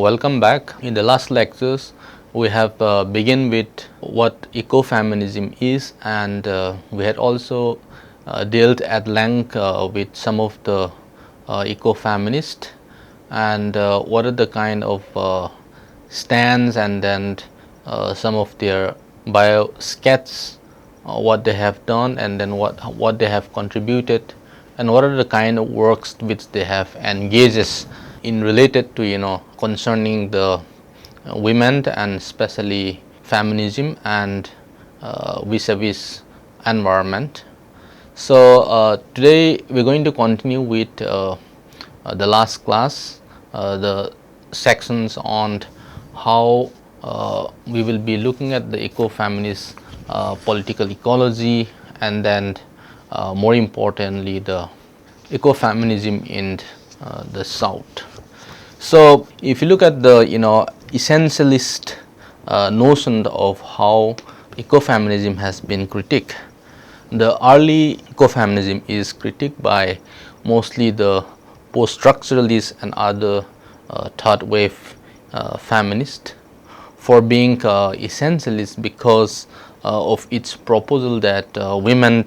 Welcome back. In the last lectures, we have begun with what ecofeminism is, and we had also dealt at length with some of the ecofeminists and what are the kind of stands, and then some of their bio sketches, what they have done, and then what they have contributed, and what are the kind of works which they have engages in related to concerning the women and especially feminism and vis-a-vis environment. So today we are going to continue with the last class, the sections on how we will be looking at the eco-feminist political ecology, and then more importantly the ecofeminism in the South. So if you look at the essentialist notion of how ecofeminism has been critiqued, the early ecofeminism is critiqued by mostly the post-structuralists and other third wave feminists for being essentialist because of its proposal that women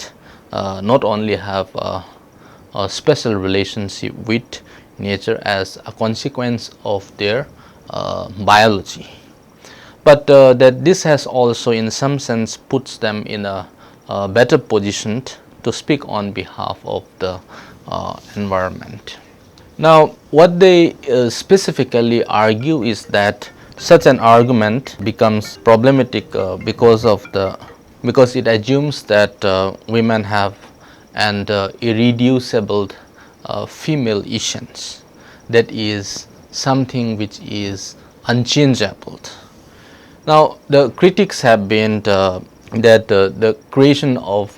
not only have a special relationship with nature as a consequence of their biology, but that this has also in some sense puts them in a better position to speak on behalf of the environment. Now what they specifically argue is that such an argument becomes problematic because it assumes that women have an irreducible female essence, that is something which is unchangeable. Now the critics have been that the creation of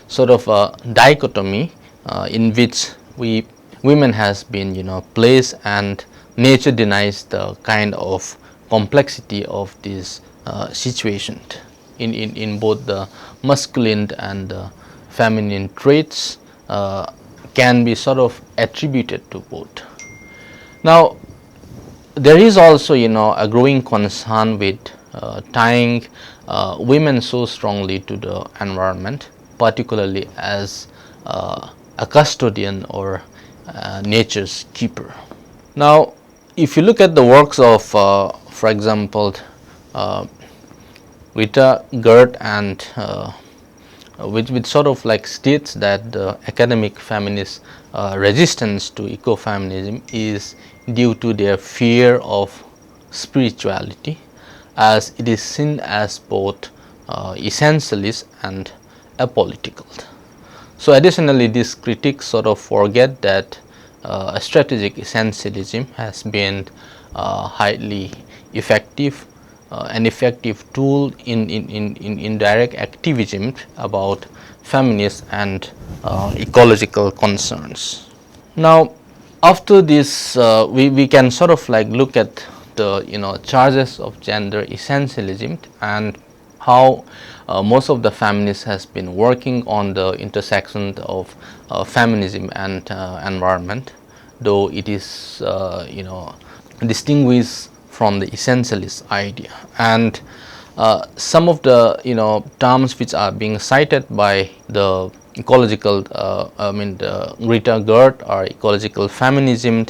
sort of a dichotomy in which women has been placed, and nature denies the kind of complexity of this situation in both the masculine and the feminine traits can be sort of attributed to both. Now there is also a growing concern with tying women so strongly to the environment, particularly as a custodian or nature's keeper. Now if you look at the works of for example Rita Gerd, and which sort of like states that the academic feminist resistance to ecofeminism is due to their fear of spirituality, as it is seen as both essentialist and apolitical. So additionally, these critics sort of forget that a strategic essentialism has been highly effective, an effective tool in direct activism about feminist and ecological concerns. Now after this we can sort of like look at the charges of gender essentialism and how most of the feminists has been working on the intersection of feminism and environment, though it is distinguished from the essentialist idea. And some of the terms which are being cited by the ecological the Greta Gerd are ecological feminism,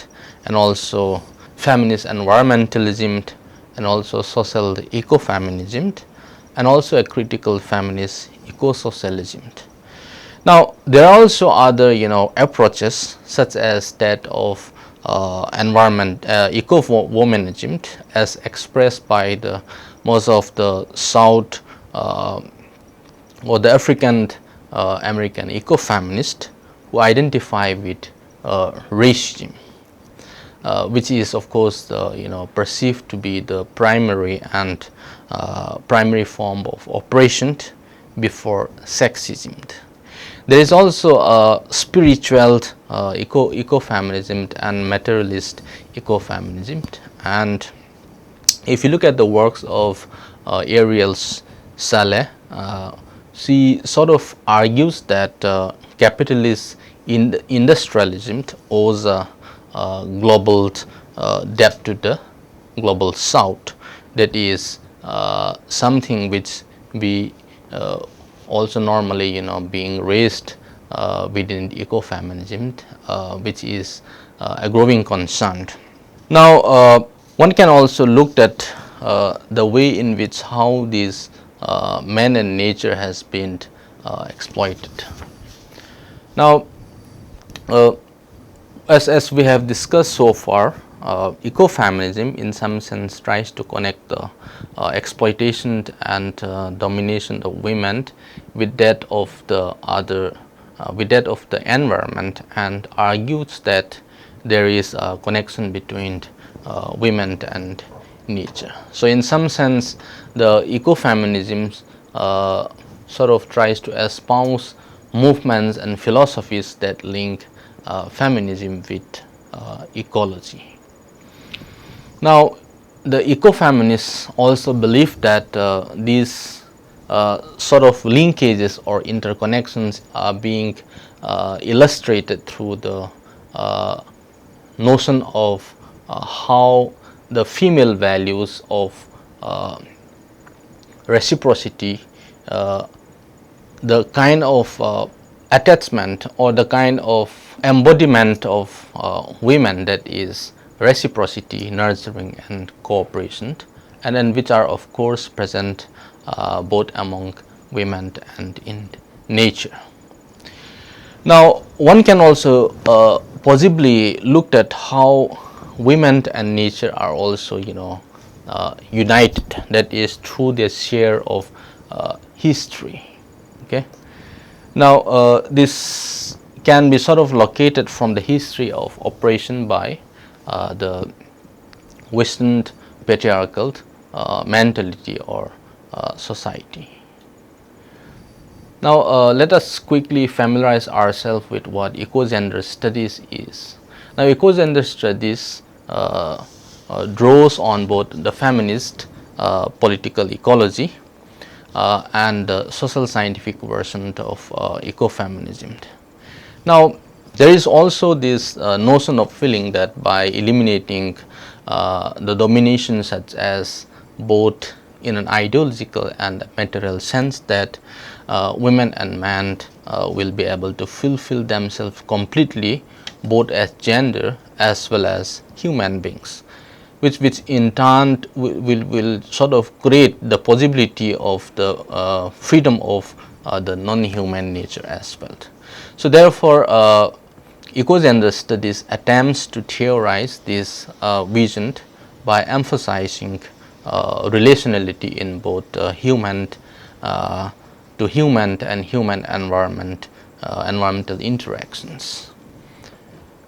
and also feminist environmentalism, and also social ecofeminism, and also a critical feminist eco-socialism. Now there are also other approaches such as that of eco-feminism as expressed by the most of the South or the African American eco-feminists who identify with racism, which is of course perceived to be the primary form of oppression before sexism. There is also a spiritual ecofeminism and materialist ecofeminism, and if you look at the works of Ariel Saleh, she sort of argues that capitalist industrialism owes a global debt to the global south, that is something which we also normally being raised within ecofeminism, which is a growing concern. Now one can also look at the way in which how these man and nature has been exploited. Now as we have discussed so far, ecofeminism in some sense tries to connect the exploitation and domination of women with that of the other, with that of the environment, and argues that there is a connection between women and nature. So in some sense the ecofeminism sort of tries to espouse movements and philosophies that link feminism with ecology. Now the ecofeminists also believe that these sort of linkages or interconnections are being illustrated through the notion of how the female values of reciprocity, the kind of attachment or the kind of embodiment of women, that is reciprocity, nurturing and cooperation, and then which are of course present both among women and in nature. Now one can also possibly look at how women and nature are also united, that is through their share of history. Okay. Now this can be sort of located from the history of oppression by the Western patriarchal mentality or society. Now let us quickly familiarize ourselves with what ecogender studies is. Now ecogender studies draws on both the feminist political ecology and the social scientific version of ecofeminism. Now there is also this notion of feeling that by eliminating the domination such as both in an ideological and material sense, that women and men will be able to fulfill themselves completely both as gender as well as human beings, which in turn will sort of create the possibility of the freedom of the non-human nature as well. So therefore ecogender studies attempts to theorize this vision by emphasizing relationality in both human to human and human environment environmental interactions.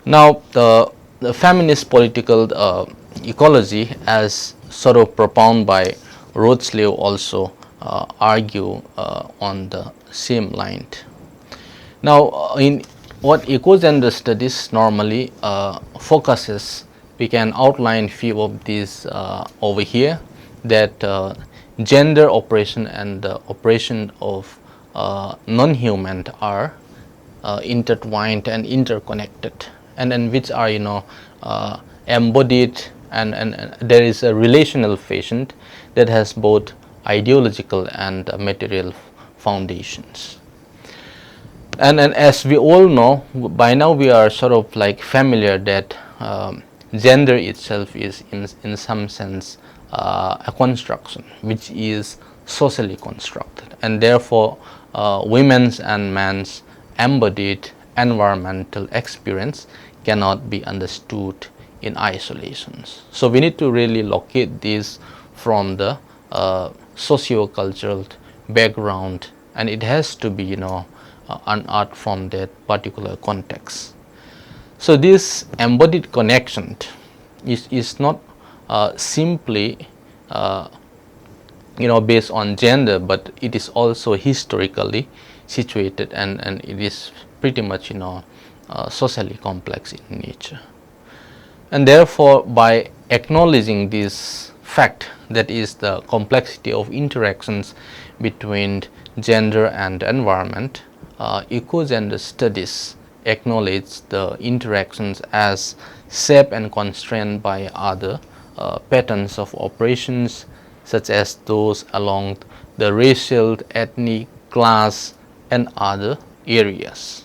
Now the feminist political ecology, as sort of propounded by Rothschild, also argue on the same line. Now in what ecogender studies normally focuses, we can outline few of these over here, that gender oppression and the oppression of non-human are intertwined and interconnected, and then which are embodied, and there is a relational fashion that has both ideological and material foundations. And as we all know, by now we are sort of like familiar that gender itself is in some sense a construction which is socially constructed, and therefore women's and men's embodied environmental experience cannot be understood in isolations. So we need to really locate this from the socio-cultural background, and it has to be unearthed from that particular context. So this embodied connection is not simply based on gender, but it is also historically situated, and it is pretty much socially complex in nature. And therefore by acknowledging this fact, that is the complexity of interactions between gender and environment, ecogender studies acknowledge the interactions as shaped and constrained by other patterns of operations such as those along the racial, ethnic, class and other areas.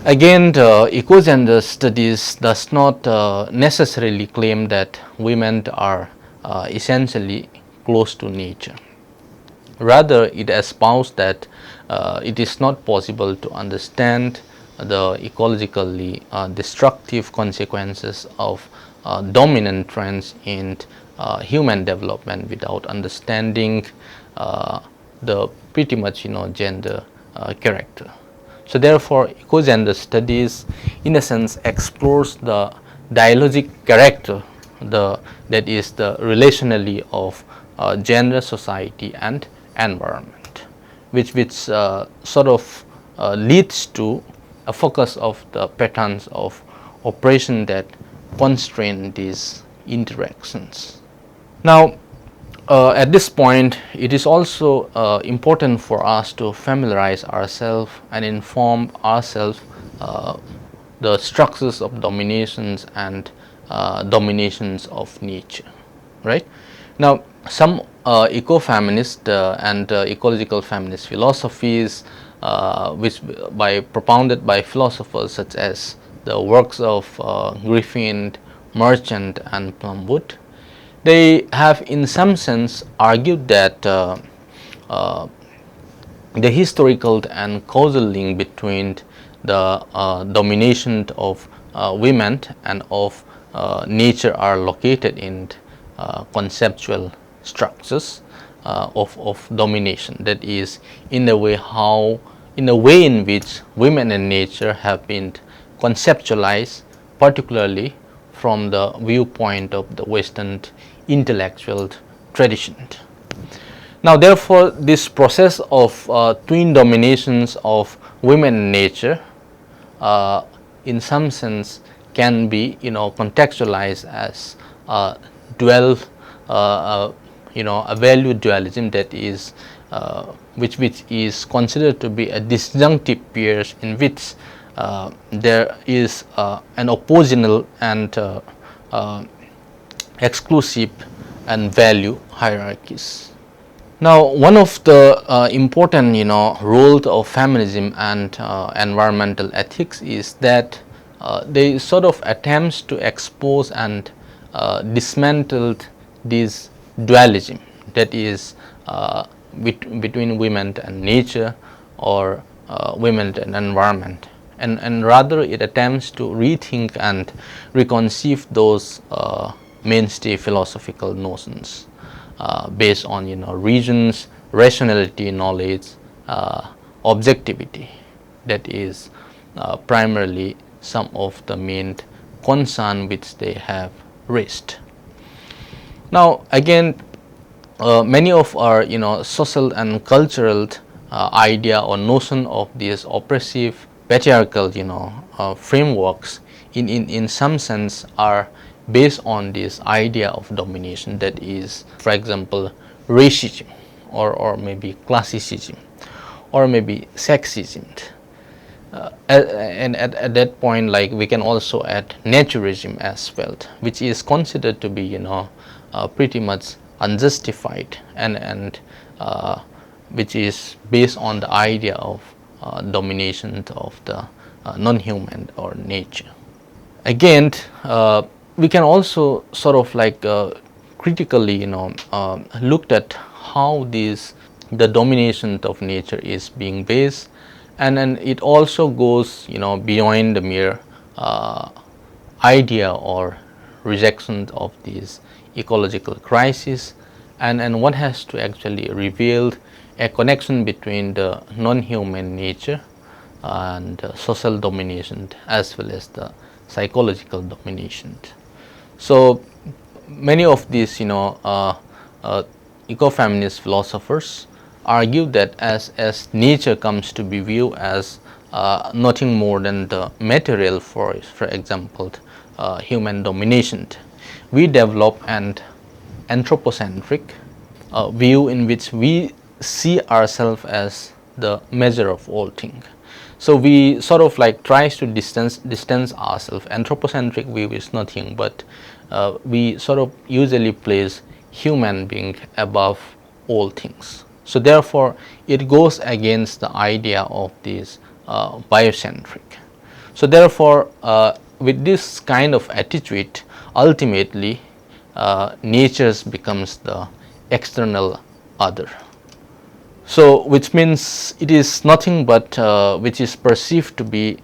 Again, the ecogender studies does not necessarily claim that women are essentially close to nature. Rather, it espoused that it is not possible to understand the ecologically destructive consequences of dominant trends in human development without understanding the pretty much gender character. So therefore, ecogender studies in a sense explores the dialogic character, that is the relationally of gender, society and environment, which sort of leads to a focus of the patterns of operation that constrain these interactions. Now, at this point, it is also important for us to familiarize ourselves and inform ourselves the structures of dominations and dominations of nature, right? Now, some eco-feminist and ecological feminist philosophies, which propounded by philosophers such as the works of Griffin, Merchant and Plumwood, they have in some sense argued that the historical and causal link between the domination of women and of nature are located in conceptual structures of domination, that is in the way in which women and nature have been conceptualized, particularly from the viewpoint of the Western intellectual tradition. Now, therefore, this process of twin dominations of women and nature in some sense can be contextualized as a dual a value dualism, that is which is considered to be a disjunctive pairs in which there is an oppositional and exclusive and value hierarchies. Now, one of the important roles of feminism and environmental ethics is that they sort of attempts to expose and dismantle this dualism, that is between women and nature or women and environment, and rather it attempts to rethink and reconceive those mainstay philosophical notions based on reasons, rationality, knowledge, objectivity, that is primarily some of the main concern which they have raised. Now, again, many of our social and cultural idea or notion of these oppressive patriarchal frameworks in some sense are based on this idea of domination, that is, for example, racism or maybe classicism or maybe sexism. And at that point, like, we can also add naturism as well, which is considered to be pretty much unjustified and which is based on the idea of domination of the non-human or nature. Again, we can also sort of like critically looked at how the domination of nature is being based, and then it also goes beyond the mere idea or rejection of these ecological crisis, and one has to actually reveal a connection between the non-human nature and social domination as well as the psychological domination. So many of these eco-feminist philosophers argue that as nature comes to be viewed as nothing more than the material for example human domination, we develop an anthropocentric view in which we see ourselves as the measure of all things. So we sort of like tries to distance ourselves. Anthropocentric view is nothing but we sort of usually place human being above all things. So therefore, it goes against the idea of this biocentric. So therefore, with this kind of attitude, ultimately nature becomes the external other. So which means it is nothing but which is perceived to be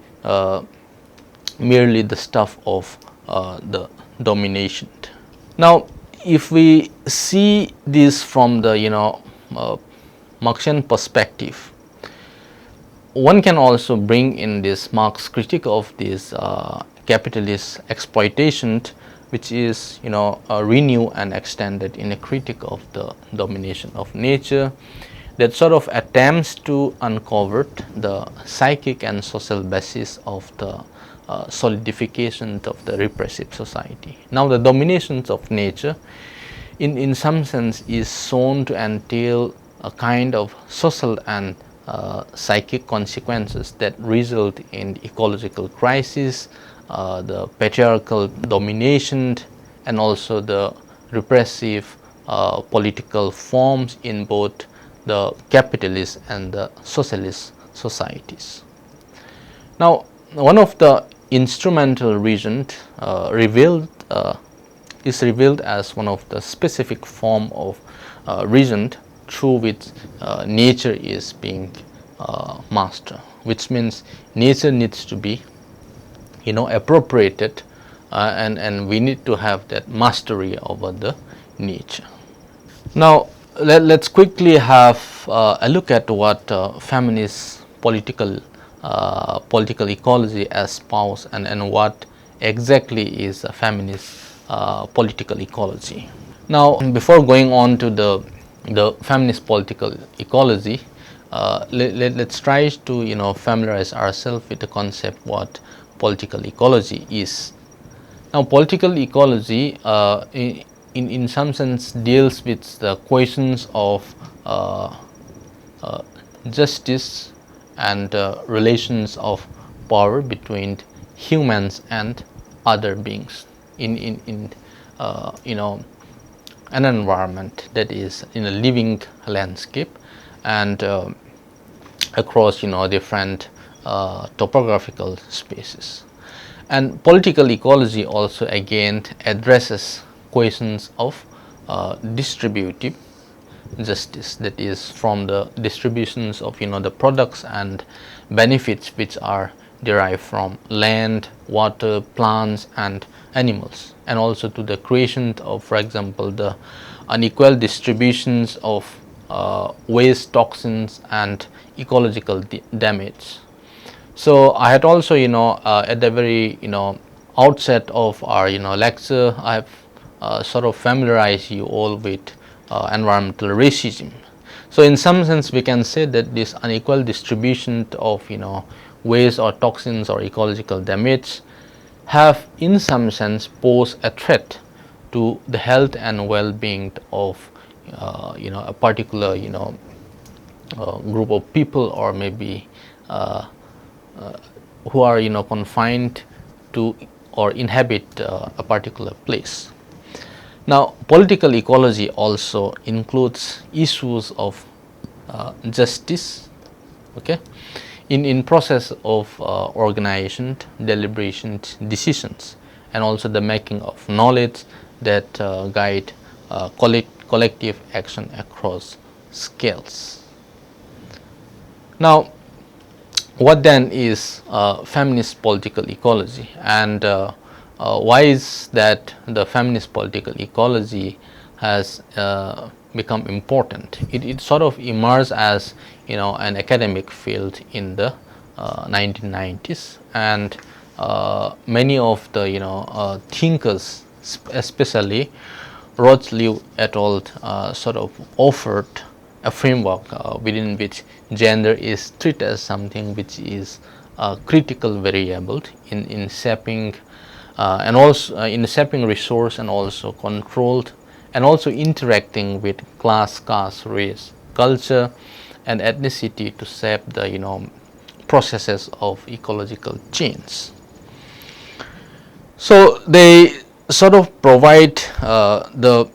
merely the stuff of the domination. Now if we see this from the Marxian perspective, one can also bring in this Marx critique of this capitalist exploitation, which is renewed and extended in a critique of the domination of nature, that sort of attempts to uncover the psychic and social basis of the solidification of the repressive society. Now the dominations of nature in some sense is shown to entail a kind of social and psychic consequences that result in ecological crisis, the patriarchal domination, and also the repressive political forms in both the capitalist and the socialist societies. Now one of the instrumental reasons is revealed as one of the specific form of reason through which nature is being mastered, which means nature needs to be appropriated, and we need to have that mastery over the nature. Now let's quickly have a look at what feminist political ecology espouse, and what exactly is a feminist political ecology. Now before going on to the feminist political ecology, let's try to familiarize ourselves with the concept what political ecology is. Now political ecology in some sense deals with the questions of justice and relations of power between humans and other beings in an environment that is in a living landscape, and across different topographical spaces. And political ecology also again addresses questions of distributive justice, that is from the distributions of the products and benefits which are derived from land, water, plants and animals, and also to the creation of, for example, the unequal distributions of waste, toxins and ecological damage. So I had also at the very outset of our lecture, I have sort of familiarized you all with environmental racism. So in some sense we can say that this unequal distribution of waste or toxins or ecological damage have in some sense posed a threat to the health and well-being of a particular group of people, or maybe who are confined to or inhabit a particular place. Now political ecology also includes issues of justice, okay, in process of organization, deliberation, decisions, and also the making of knowledge that guide collective action across scales. Now what then is feminist political ecology, and why is that the feminist political ecology has become important? It sort of emerged as an academic field in the 1990s, and many of the thinkers, especially Rothschild et al., sort of offered a framework within which gender is treated as something which is a critical variable in shaping and also in shaping resource, and also controlled, and also interacting with class, caste, race, culture and ethnicity to shape the processes of ecological change. So they sort of provide the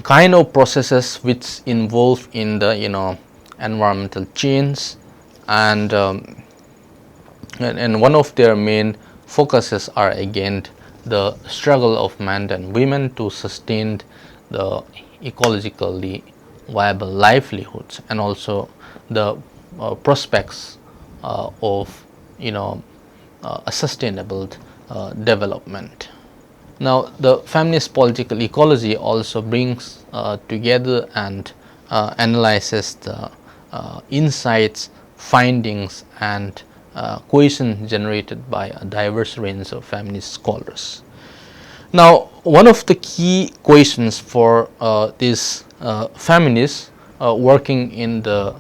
kind of processes which involve in the environmental change, and and one of their main focuses are again the struggle of men and women to sustain the ecologically viable livelihoods, and also the prospects of a sustainable development. Now, the feminist political ecology also brings together and analyzes the insights, findings, and questions generated by a diverse range of feminist scholars. Now, one of the key questions for these feminists working in the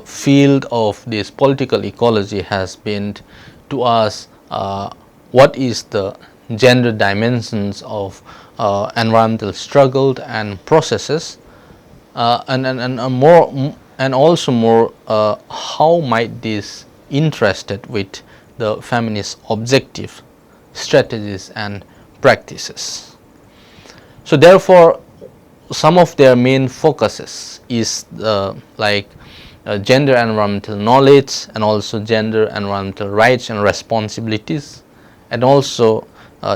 field of this political ecology has been to ask what is the gender dimensions of environmental struggle and processes, and also more how might this interested with the feminist objective, strategies, and practices. So therefore, some of their main focuses is like gender environmental knowledge, and also gender environmental rights and responsibilities, and also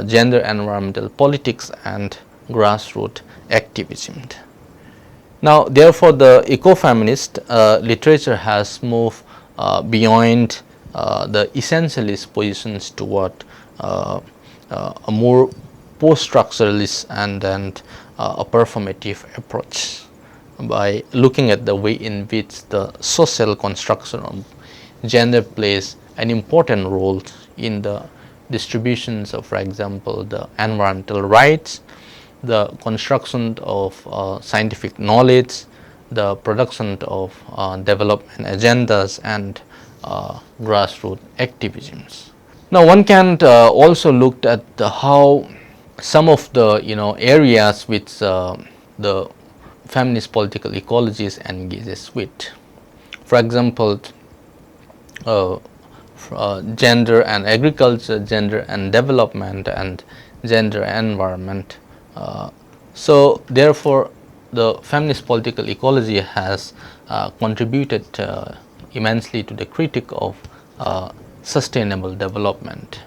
gender environmental politics and grassroots activism. Now, therefore, the ecofeminist literature has moved beyond the essentialist positions toward a more post-structuralist and a performative approach, by looking at the way in which the social construction of gender plays an important role in the distributions of, for example, the environmental rights, the construction of scientific knowledge, the production of development agendas, and grassroots activisms. Now, one can also look at how some of the areas which the feminist political ecologies engages with. For example, gender and agriculture, gender and development, and gender and environment. So therefore, the feminist political ecology has contributed immensely to the critique of sustainable development,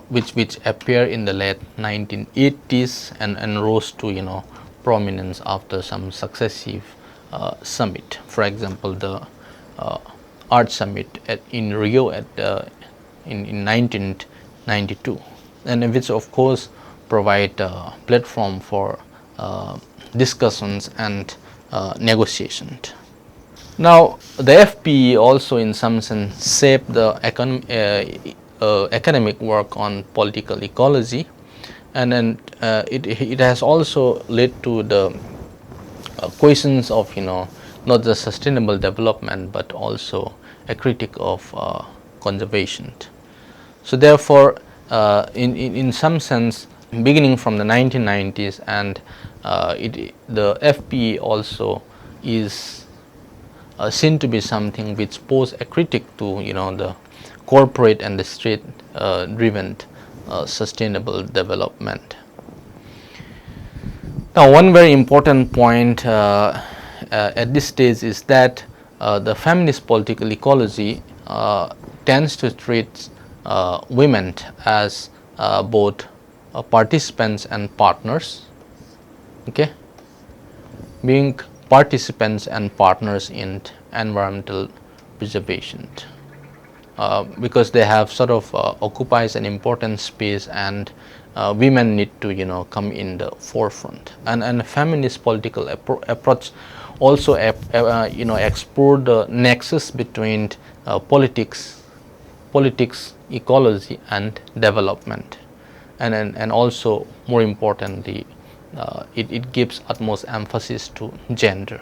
which appear in the late 1980s and rose to prominence after some successive summit. For example, the Art Summit in Rio in 1992, and which of course provide a platform for discussions and negotiation. Now, the FPE also in some sense shaped the academic work on political ecology, and then it has also led to the questions of not just sustainable development but also a critique of conservation. So therefore, in some sense, beginning from the 1990s, and the FPE also is seen to be something which pose a critique to the corporate and the state driven sustainable development. Now, one very important point at this stage is that the feminist political ecology tends to treat women as both participants and partners, okay, being participants and partners in environmental preservation, because they have sort of occupies an important space, and women need to come in the forefront. And feminist political approach also explore the nexus between politics, ecology, and development, and also more importantly, it gives utmost emphasis to gender,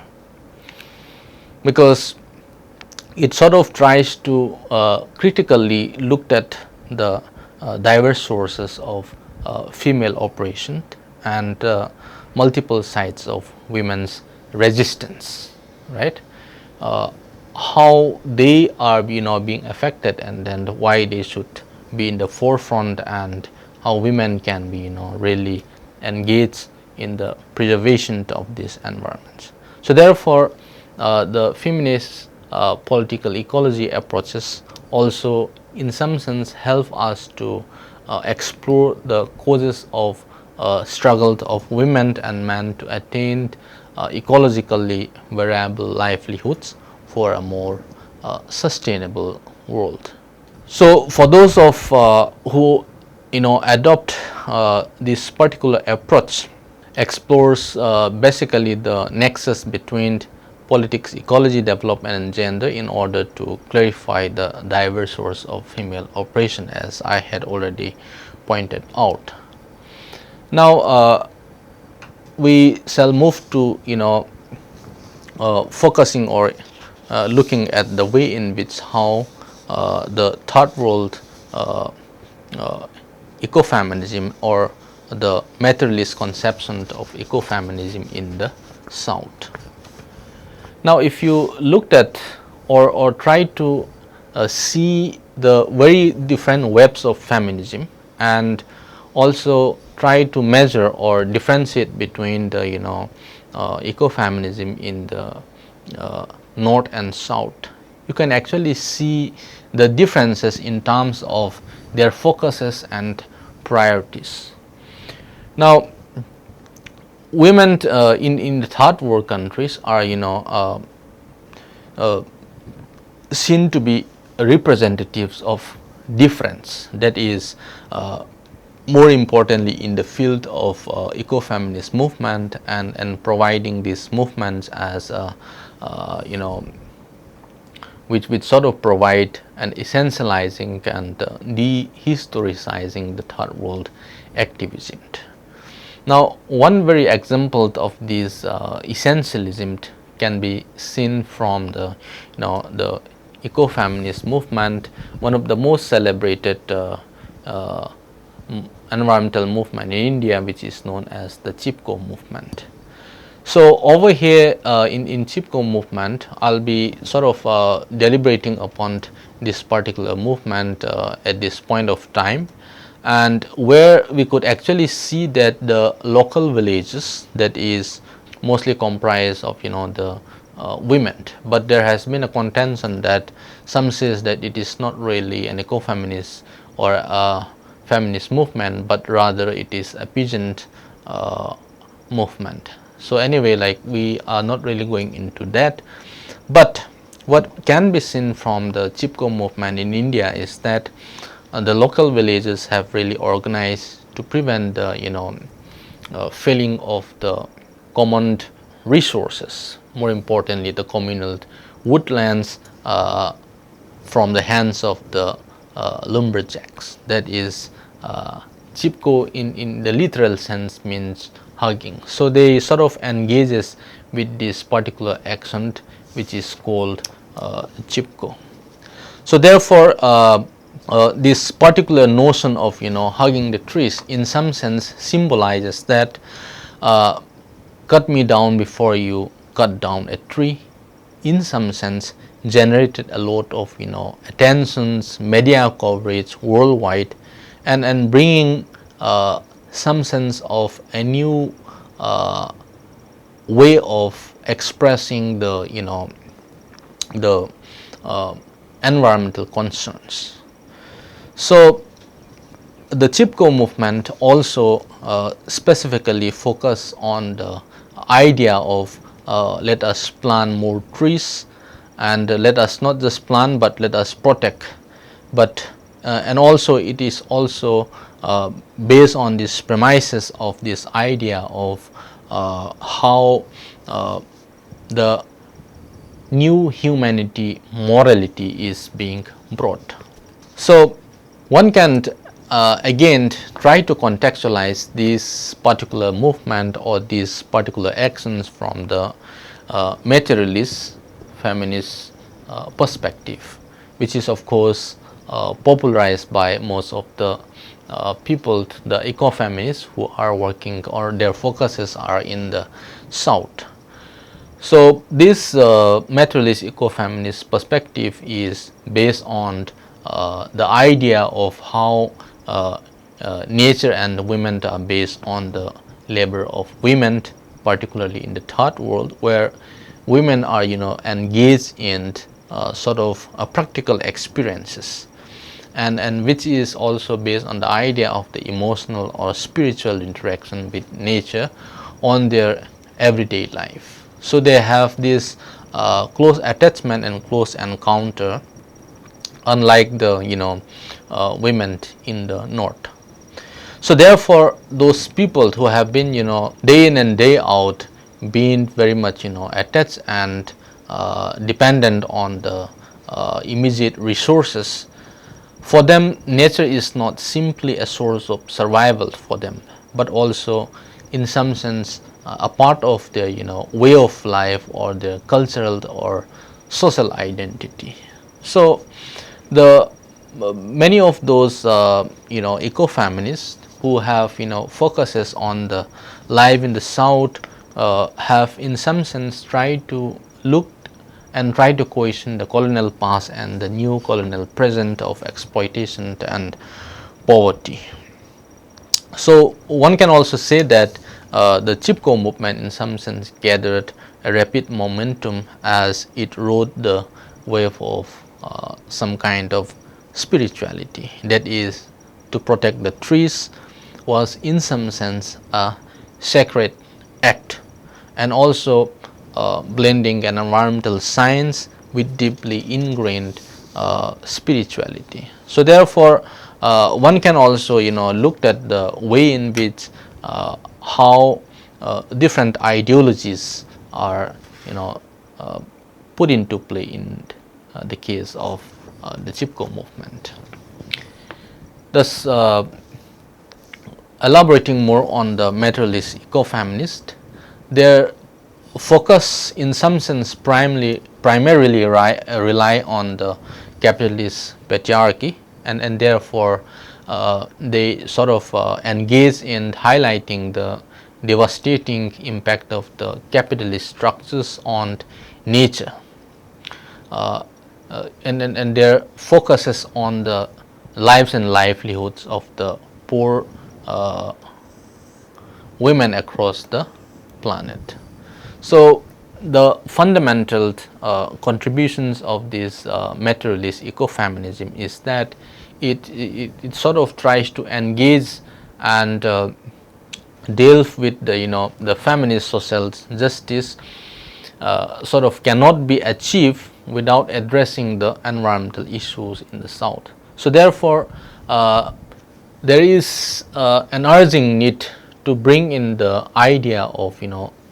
because it sort of tries to critically look at the diverse sources of female oppression and multiple sides of women's resistance, right? How they are being affected, and then why they should be in the forefront, and how women can be really engaged in the preservation of these environments. So therefore the feminist political ecology approaches also in some sense help us to explore the causes of struggle of women and men to attain ecologically variable livelihoods for a more sustainable world. So for those of who adopt this particular approach, explores basically the nexus between politics, ecology, development and gender in order to clarify the diverse source of female oppression, as I had already pointed out. Now we shall move to focusing or looking at the way in which how the third world ecofeminism or the materialist conception of ecofeminism in the South. Now if you looked at or try to see the very different webs of feminism and also try to measure or differentiate between the ecofeminism in the North and South, you can actually see the differences in terms of their focuses and priorities. Now women in the third world countries are seen to be representatives of difference, that is more importantly in the field of ecofeminist movement and providing these movements as which sort of provide an essentializing and dehistoricizing the third world activism. Now one very example of this essentialism can be seen from the the ecofeminist movement, one of the most celebrated environmental movement in India, which is known as the Chipko movement. So over here in Chipko movement, I'll be sort of deliberating upon this particular movement at this point of time, and where we could actually see that the local villages, that is mostly comprised of the women, but there has been a contention that some says that it is not really an ecofeminist or a feminist movement, but rather it is a peasant movement. So anyway, like, we are not really going into that, but what can be seen from the Chipko movement in India is that the local villages have really organized to prevent the failing of the common resources, more importantly the communal woodlands, from the hands of the lumberjacks. That is, Chipko in the literal sense means hugging. So they sort of engages with this particular action which is called Chipko. So therefore this particular notion of hugging the trees in some sense symbolizes that cut me down before you cut down a tree, in some sense generated a lot of attentions, media coverage worldwide, and bringing some sense of a new way of expressing the environmental concerns. So the Chipko movement also specifically focus on the idea of let us plant more trees, and let us not just plant but let us protect, but and also it is also based on these premises of this idea of how the new humanity morality is being brought. So one can again try to contextualize this particular movement or these particular actions from the materialist feminist perspective, which is of course popularized by most of the people, the ecofeminists who are working or their focuses are in the South. So this materialist ecofeminist perspective is based on the idea of how nature and women are based on the labor of women, particularly in the third world, where women are engaged in sort of practical experiences, and which is also based on the idea of the emotional or spiritual interaction with nature on their everyday life. So they have this close attachment and close encounter, unlike the women in the north. So therefore, those people who have been day in and day out being very much attached and dependent on the immediate resources, for them nature is not simply a source of survival for them, but also in some sense a part of their way of life or their cultural or social identity. So the many of those eco-feminists who have focuses on the life in the south have in some sense tried to look and try to question the colonial past and the new colonial present of exploitation and poverty. So one can also say that the Chipko movement in some sense gathered a rapid momentum as it rode the wave of some kind of spirituality, that is, to protect the trees was in some sense a sacred act, and also blending an environmental science with deeply ingrained spirituality. So therefore one can also look at the way in which how different ideologies are put into play in the case of the Chipko movement. Thus elaborating more on the materialist eco-feminist, their focus in some sense primarily rely on the capitalist patriarchy, and therefore they sort of engage in highlighting the devastating impact of the capitalist structures on nature, and their focuses on the lives and livelihoods of the poor women across the planet. So the fundamental contributions of this materialist ecofeminism is that it sort of tries to engage and deal with the the feminist social justice sort of cannot be achieved without addressing the environmental issues in the South. So therefore there is an urgent need to bring in the idea of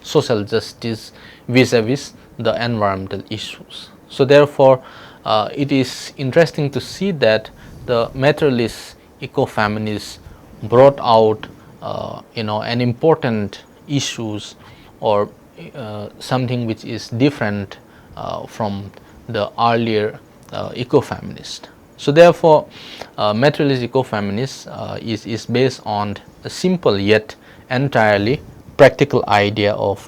social justice vis-a-vis the environmental issues. So therefore it is interesting to see that the materialist ecofeminists brought out an important issues, or something which is different from the earlier ecofeminist. So therefore materialist ecofeminist is based on a simple yet entirely practical idea of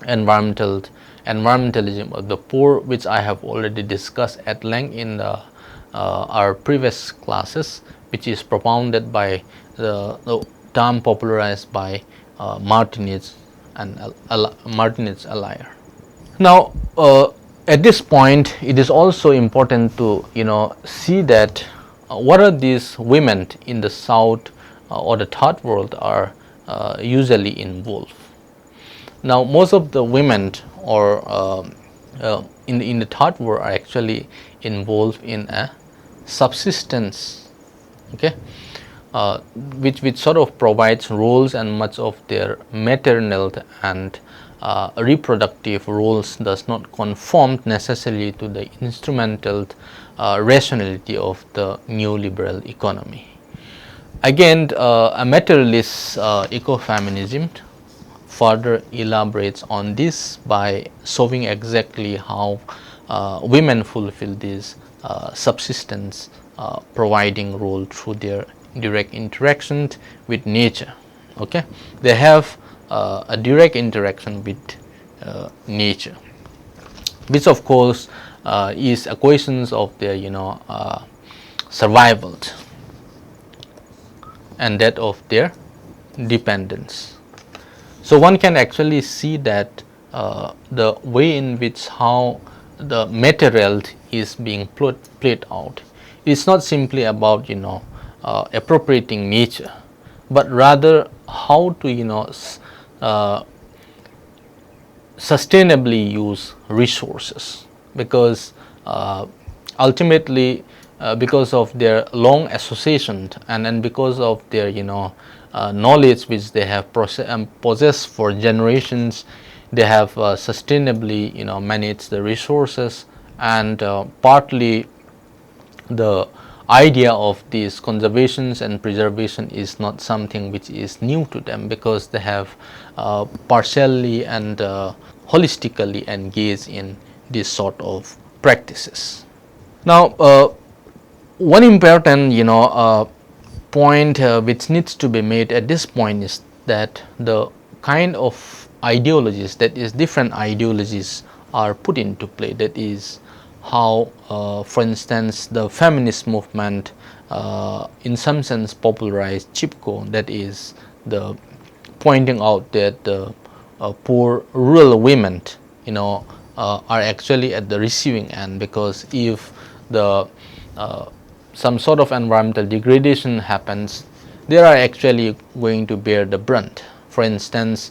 environmentalism of the poor, which I have already discussed at length in our previous classes, which is propounded by the term popularized by Martinez and Martinez Allaire. Now at this point it is also important to see that what are these women in the South or the third world are usually involved. Now most of the women or in the third world are actually involved in a subsistence, okay, which sort of provides roles, and much of their maternal and reproductive roles does not conform necessarily to the instrumental rationality of the neoliberal economy. Again, a materialist ecofeminism further elaborates on this by showing exactly how women fulfill this subsistence providing role through their direct interaction with nature. Okay, they have a direct interaction with nature, which of course is equations of their survival and that of their dependence. So one can actually see that the way in which how the material is being played out is not simply about appropriating nature, but rather how to sustainably use resources, because ultimately because of their long association and because of their knowledge which they have possessed for generations, they have sustainably managed the resources, and partly the idea of these conservations and preservation is not something which is new to them, because they have partially and holistically engaged in this sort of practices. Now one important point which needs to be made at this point is that the kind of ideologies, that is different ideologies, are put into play. That is how for instance the feminist movement in some sense popularized Chipko, that is the pointing out that the poor rural women are actually at the receiving end, because if the some sort of environmental degradation happens, they are actually going to bear the brunt. For instance,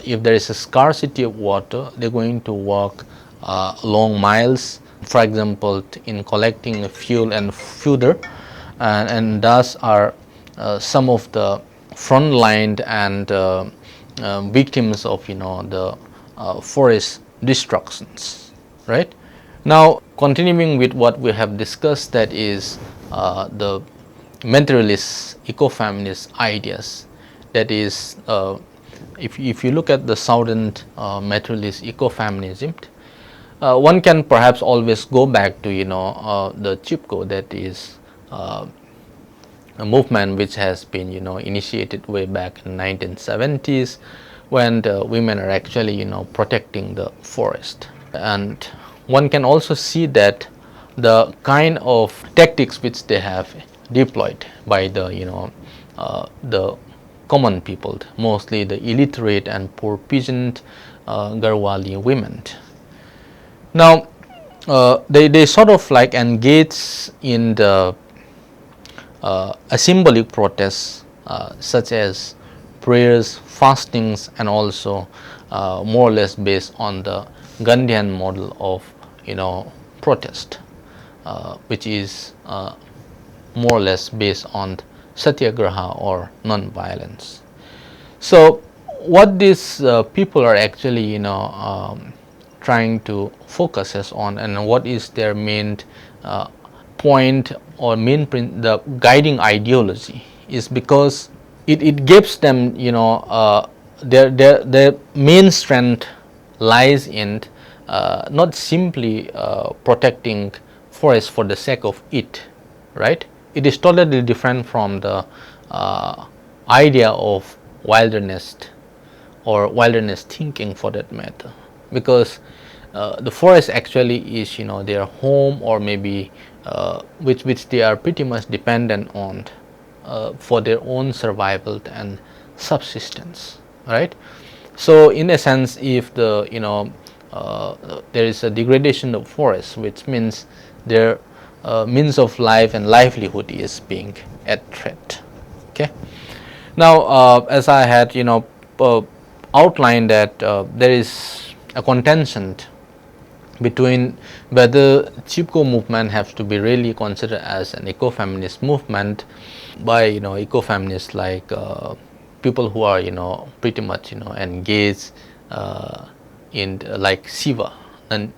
if there is a scarcity of water, they're going to walk long miles, for example, in collecting fuel and fodder, and thus are some of the frontline and victims of the forest destructions, right? Now, continuing with what we have discussed, that is the materialist ecofeminist ideas. That is, if you look at the southern materialist ecofeminism, one can perhaps always go back to the Chipko, that is a movement which has been initiated way back in 1970s, when the women are actually protecting the forest. And one can also see that the kind of tactics which they have deployed by the common people, mostly the illiterate and poor peasant Garhwali women. Now they sort of like engage in the a symbolic protests such as prayers, fastings, and also more or less based on the Gandhian model of protest, which is more or less based on satyagraha or non-violence. So what these people are actually trying to focus on, and what is their main point or the guiding ideology, is because it gives them their main strength lies in not simply protecting forest for the sake of it, right? It is totally different from the idea of wilderness or wilderness thinking, for that matter, because the forest actually is their home, or maybe which they are pretty much dependent on for their own survival and subsistence, right? So in a sense, if the there is a degradation of forest, which means their means of life and livelihood is being at threat. Okay. Now, as I had outlined that there is a contention between whether Chipko movement has to be really considered as an ecofeminist movement by ecofeminists like people who are pretty much engaged in like Shiva, and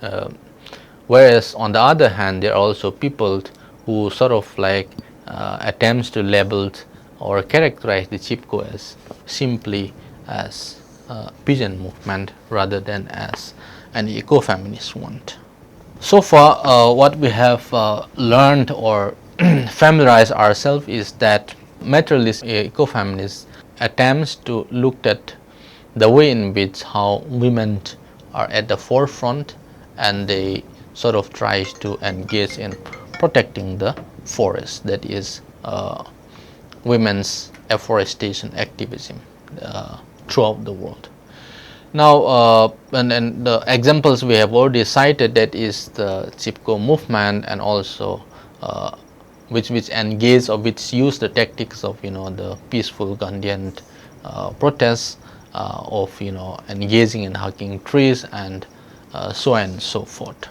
whereas on the other hand there are also people who sort of like attempts to label or characterize the Chipko as simply as a peasant movement rather than as an ecofeminist one. So far what we have learned or familiarized ourselves is that materialist ecofeminists attempts to look at the way in which how women are at the forefront, and they sort of tries to engage in protecting the forest, that is women's afforestation activism throughout the world. Now, and the examples we have already cited, that is the Chipko movement, and also which engage or which use the tactics of the peaceful Gandhian protests of engaging in hugging trees and so on and so forth.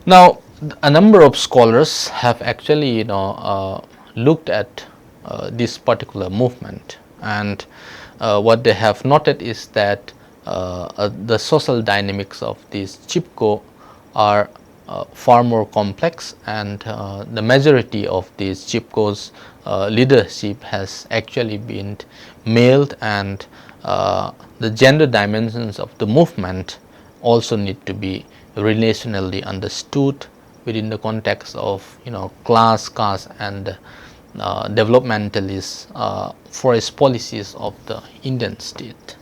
Now, a number of scholars have actually looked at this particular movement, and what they have noted is that the social dynamics of this Chipko are far more complex, and the majority of these Chipko's leadership has actually been male, and the gender dimensions of the movement also need to be relationally understood within the context of class, caste, and developmentalist forest policies of the Indian state.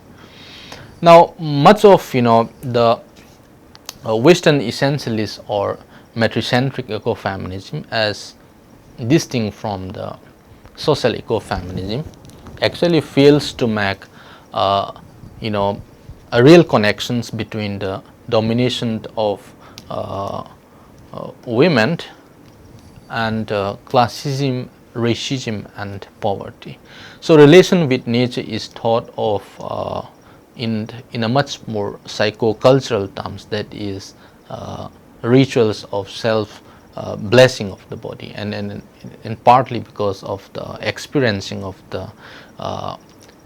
Now, much of the Western essentialist or metricentric ecofeminism, as distinct from the social ecofeminism, actually fails to make a real connections between the domination of women and classism, racism, and poverty. So, relation with nature is thought of in a much more psychocultural terms, that is rituals of self blessing of the body, and partly because of the experiencing of the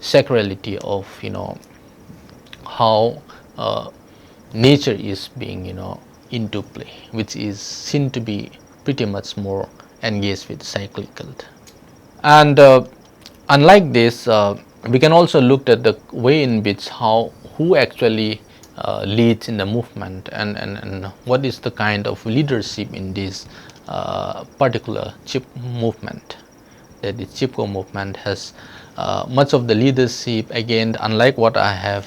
sacrality of how nature is being into play, which is seen to be pretty much more engaged with cyclical. And unlike this, we can also look at the way in which who actually leads in the movement, and what is the kind of leadership in this particular Chip movement. That the Chipko movement has much of the leadership, again, unlike what I have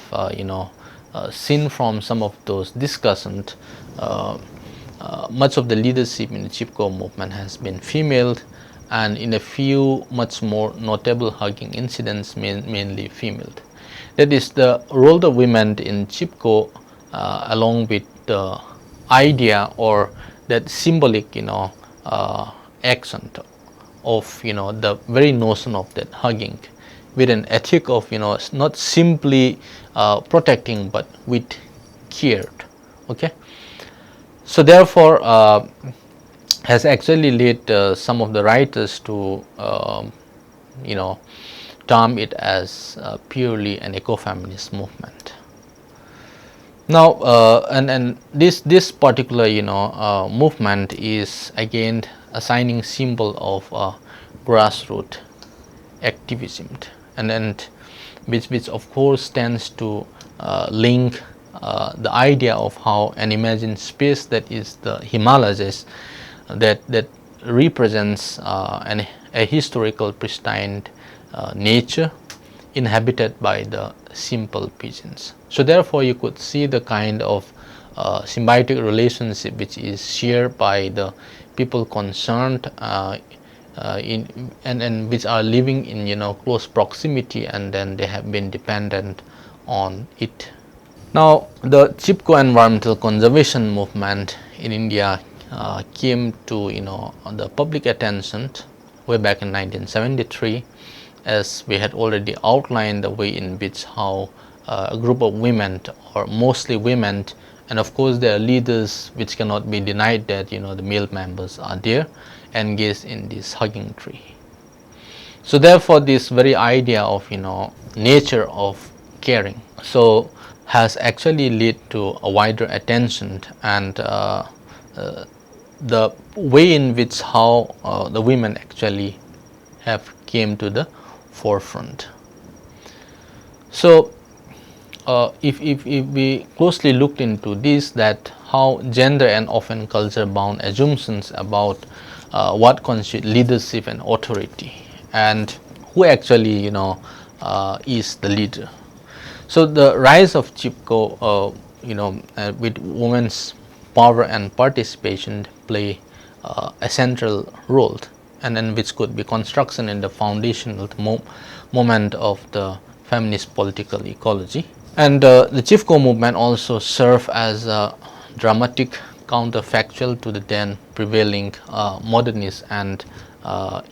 seen from some of those discussions. Much of the leadership in the Chipko movement has been female, and in a few much more notable hugging incidents, mainly female. That is the role of women in Chipko, along with the idea or that symbolic accent of the very notion of that hugging, with an ethic of not simply protecting but with care. Okay, so therefore has actually led some of the writers to term it as purely an ecofeminist movement. Now, and this particular movement is again assigning symbol of grassroots activism, and which of course tends to link the idea of how an imagined space, that is the Himalayas, that represents a historical pristine nature inhabited by the simple pigeons. So therefore you could see the kind of symbiotic relationship which is shared by the people concerned and which are living in close proximity, and then they have been dependent on it. Now, the Chipko environmental conservation movement in India came to the public attention way back in 1973, as we had already outlined the way in which how a group of women, or mostly women, and of course there are leaders which cannot be denied that the male members are there, engaged in this hugging tree. So therefore this very idea of nature of caring has actually led to a wider attention, and the way in which how the women actually have came to the forefront. So if we closely looked into this, that how gender and often culture bound assumptions about what constitutes leadership and authority, and who actually is the leader. So the rise of Chipko with women's power and participation play a central role, and then which could be construction in the foundational moment of the feminist political ecology. And the Chifko movement also served as a dramatic counterfactual to the then prevailing modernist and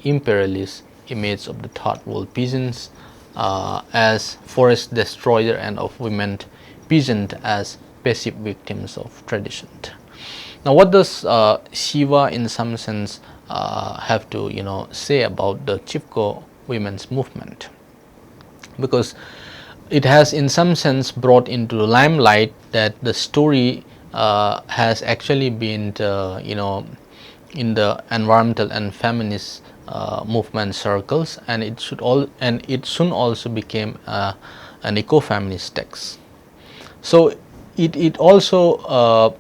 imperialist image of the third world peasants as forest destroyer and of women peasant as passive victims of tradition. Now, what does Shiva, in some sense, have to say about the Chifko women's movement? Because it has, in some sense, brought into the limelight that the story has actually been, in the environmental and feminist movement circles, and it soon also became an eco-feminist text. So it also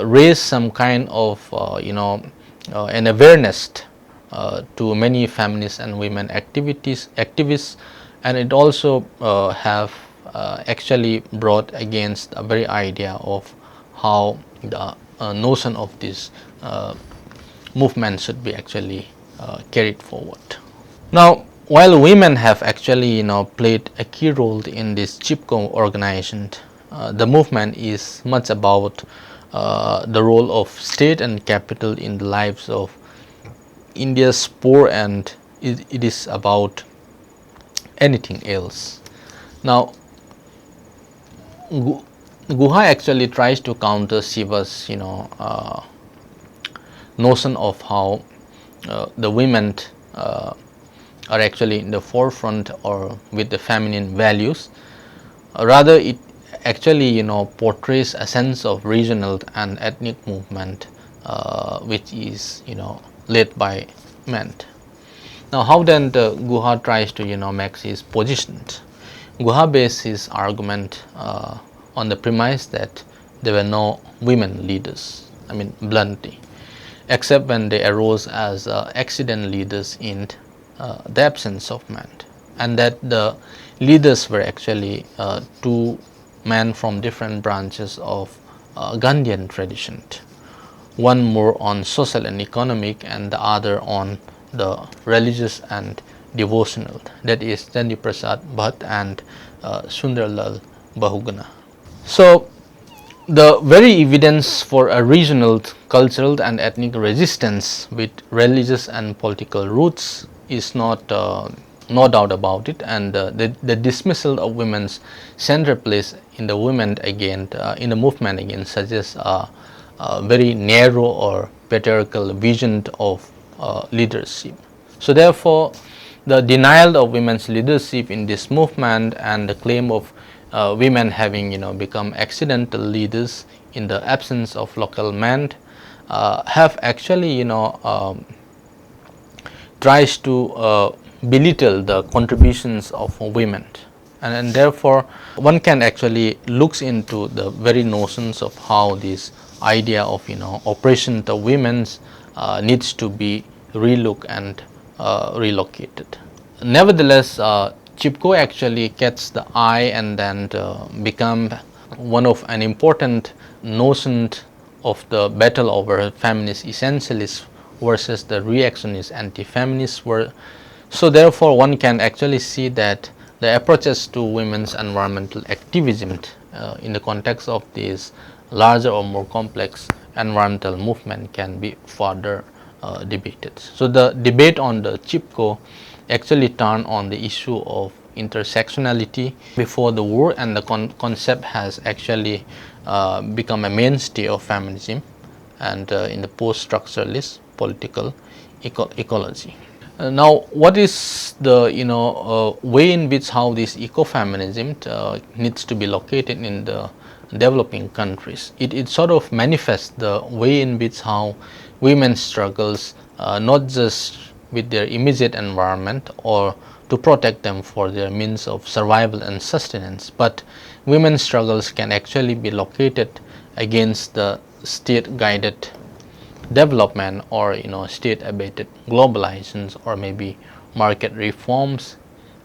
raised some kind of an awareness to many feminist and women activists, and it also have actually brought against a very idea of how the notion of this movement should be actually carried forward. Now, while women have actually played a key role in this Chipko organization, the movement is much about the role of state and capital in the lives of India's poor, and it is about anything else. Now, Guha actually tries to counter Shiva's notion of how the women are actually in the forefront or with the feminine values. Rather, it actually portrays a sense of regional and ethnic movement which is led by men. Now, how then the Guha tries to make his position? Guha based his argument on the premise that there were no women leaders, I mean bluntly, except when they arose as accident leaders in the absence of men, and that the leaders were actually two men from different branches of Gandhian tradition, one more on social and economic and the other on the religious and devotional, that is Chandi Prasad Bhatt and Sundarlal Bahuguna. So the very evidence for a regional, cultural and ethnic resistance with religious and political roots is not no doubt about it, and the dismissal of women's central place in the women again in the movement again suggests a very narrow or patriarchal vision of leadership. So therefore, the denial of women's leadership in this movement and the claim of women having become accidental leaders in the absence of local men have actually tries to belittle the contributions of women, and therefore one can actually looks into the very notions of how this idea of oppression of women's needs to be relooked and relocated. Nevertheless, Chipko actually catches the eye and then become one of an important notion of the battle over feminist essentialists versus the reactionist anti-feminists were. So therefore, one can actually see that the approaches to women's environmental activism in the context of this larger or more complex environmental movement can be further debated. So the debate on the Chipko actually turned on the issue of intersectionality before the war, and the concept has actually become a mainstay of feminism and in the post-structuralist political ecology. Now, what is the way in which how this ecofeminism needs to be located in the developing countries? It sort of manifests the way in which how women struggles not just with their immediate environment or to protect them for their means of survival and sustenance, but women's struggles can actually be located against the state-guided development or state-abated globalizations or maybe market reforms,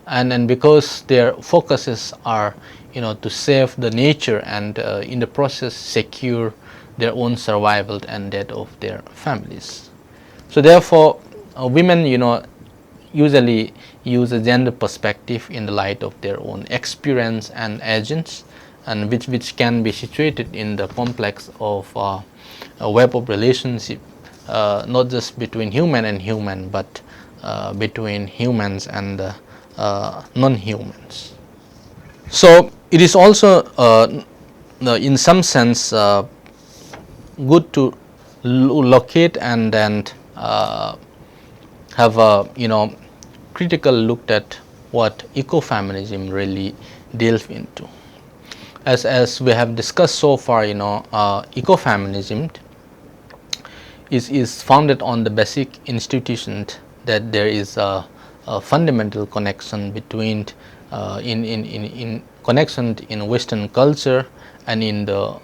and then because their focuses are to save the nature and in the process secure their own survival and that of their families. So therefore, women, usually use a gender perspective in the light of their own experience and agents, and which can be situated in the complex of a web of relationship, not just between human and human, but between humans and non-humans. So it is also in some sense good to locate and then have a critical look at what ecofeminism really delves into. As we have discussed so far, ecofeminism is founded on the basic institution that there is a fundamental connection between in connection in Western culture and in the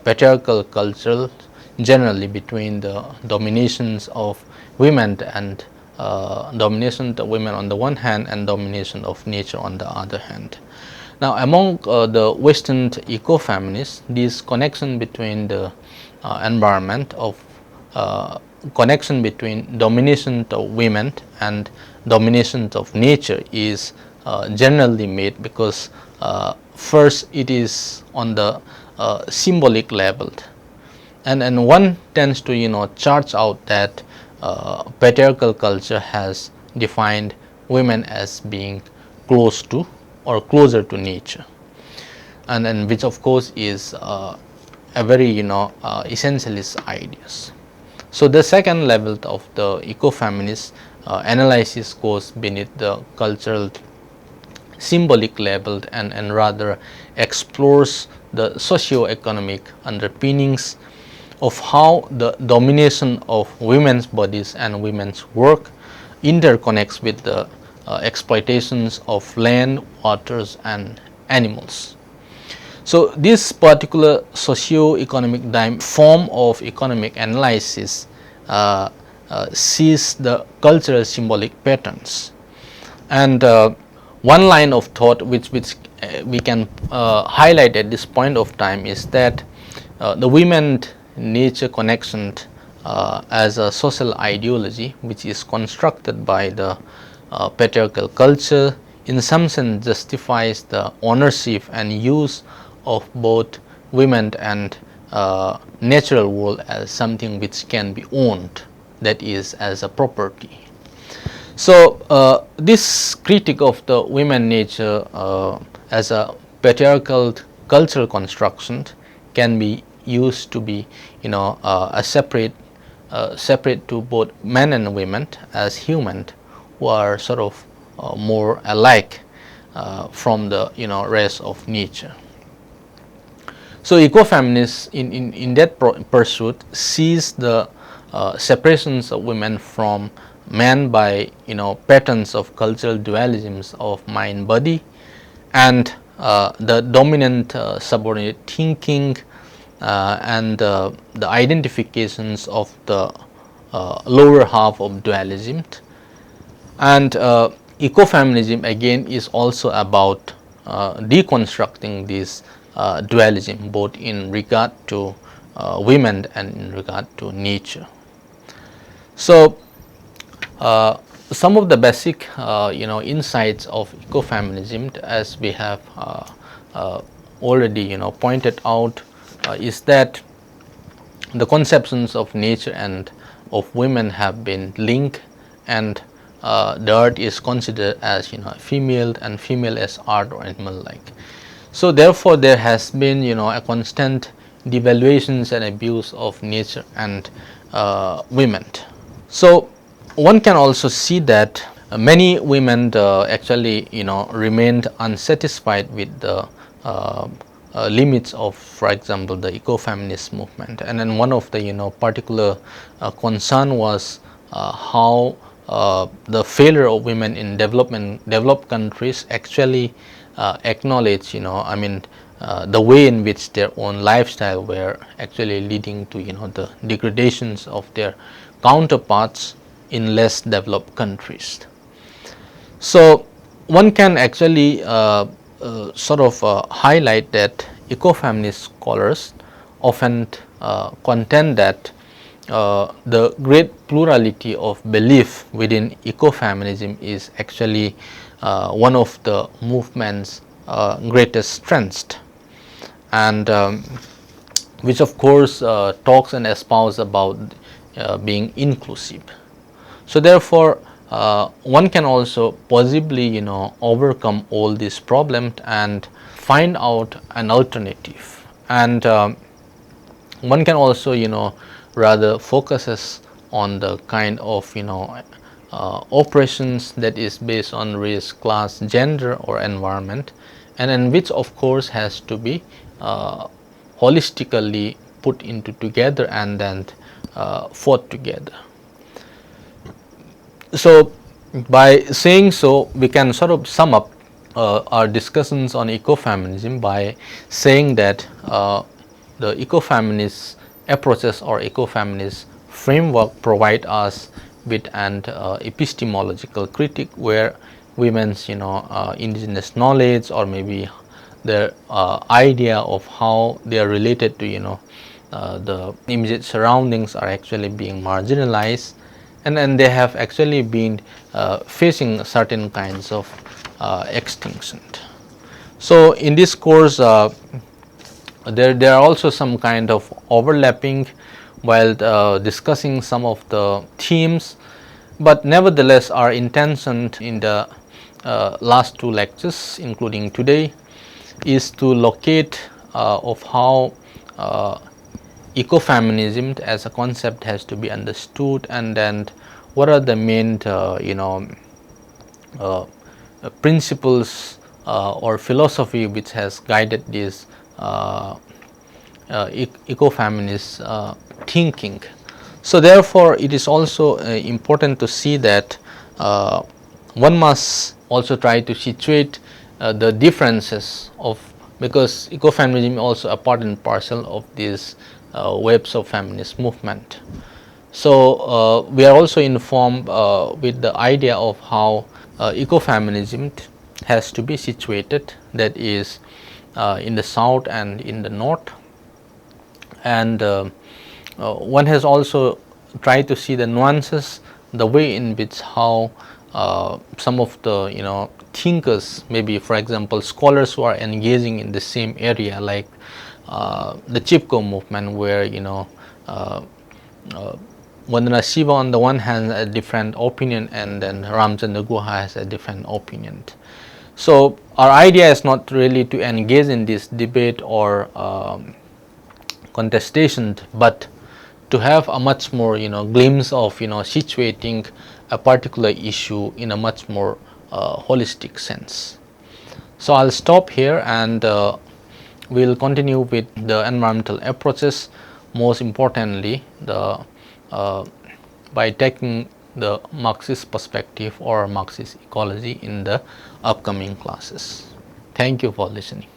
patriarchal culture generally, between the dominations of women and domination of women on the one hand and domination of nature on the other hand. Now, among the Western ecofeminists, this connection between the environment of connection between domination of women and domination of nature is generally made because first it is on the symbolic level, and one tends to charge out that patriarchal culture has defined women as being close to or closer to nature, and which of course is a very essentialist ideas. So the second level of the ecofeminist analysis goes beneath the cultural symbolic level and rather explores the socio-economic underpinnings of how the domination of women's bodies and women's work interconnects with the exploitations of land, waters and animals. So this particular socio-economic form of economic analysis sees the cultural symbolic patterns, and one line of thought which we can highlight at this point of time is that the women nature connection as a social ideology which is constructed by the patriarchal culture in some sense justifies the ownership and use of both women and natural world as something which can be owned, that is, as a property. So this critique of the women nature as a patriarchal cultural construction can be used to be a separate to both men and women as human who are sort of more alike from the rest of nature. So ecofeminists in that pursuit sees the separations of women from men by patterns of cultural dualisms of mind body and the dominant subordinate thinking and the identifications of the lower half of dualism. And ecofeminism again is also about deconstructing this dualism both in regard to women and in regard to nature. So some of the basic insights of ecofeminism, as we have already pointed out, is that the conceptions of nature and of women have been linked, and the earth is considered as female and female as art or animal like. So therefore there has been a constant devaluations and abuse of nature and women. So one can also see that many women actually remained unsatisfied with the limits of, for example, the ecofeminist movement, and then one of the particular concern was how the failure of women in developed countries actually acknowledge the way in which their own lifestyle were actually leading to the degradations of their counterparts in less developed countries. So one can actually sort of highlight that ecofeminist scholars often contend that the great plurality of belief within ecofeminism is actually one of the movement's greatest strengths, and which of course talks and espouses about being inclusive. So therefore, one can also possibly overcome all these problems and find out an alternative, and one can also rather focuses on the kind of oppressions that is based on race, class, gender or environment, and in which of course has to be holistically put into together and then fought together. So by saying so, we can sort of sum up our discussions on ecofeminism by saying that the ecofeminist approaches or ecofeminist framework provide us with an epistemological critique where women's indigenous knowledge or maybe their idea of how they are related to the immediate surroundings are actually being marginalized, and then they have actually been facing certain kinds of extinction. So in this course there are also some kind of overlapping while discussing some of the themes, but nevertheless our intention in the last two lectures including today is to locate of how ecofeminism as a concept has to be understood, and then what are the main principles or philosophy which has guided this ecofeminist thinking. So therefore it is also important to see that one must also try to situate the differences of, because ecofeminism is also a part and parcel of these webs of feminist movement. So we are also informed with the idea of how ecofeminism has to be situated, that is in the south and in the north, and one has also tried to see the nuances, the way in which how some of the thinkers, maybe for example scholars who are engaging in the same area, like the Kipgen movement, where Vandana Shiva on the one hand a different opinion, and then Ramchandra Guha has a different opinion. So our idea is not really to engage in this debate or contestation, but to have a much more glimpse of situating a particular issue in a much more holistic sense. So I'll stop here, and we'll continue with the environmental approaches, most importantly the by taking the Marxist perspective or Marxist ecology in the upcoming classes. Thank you for listening.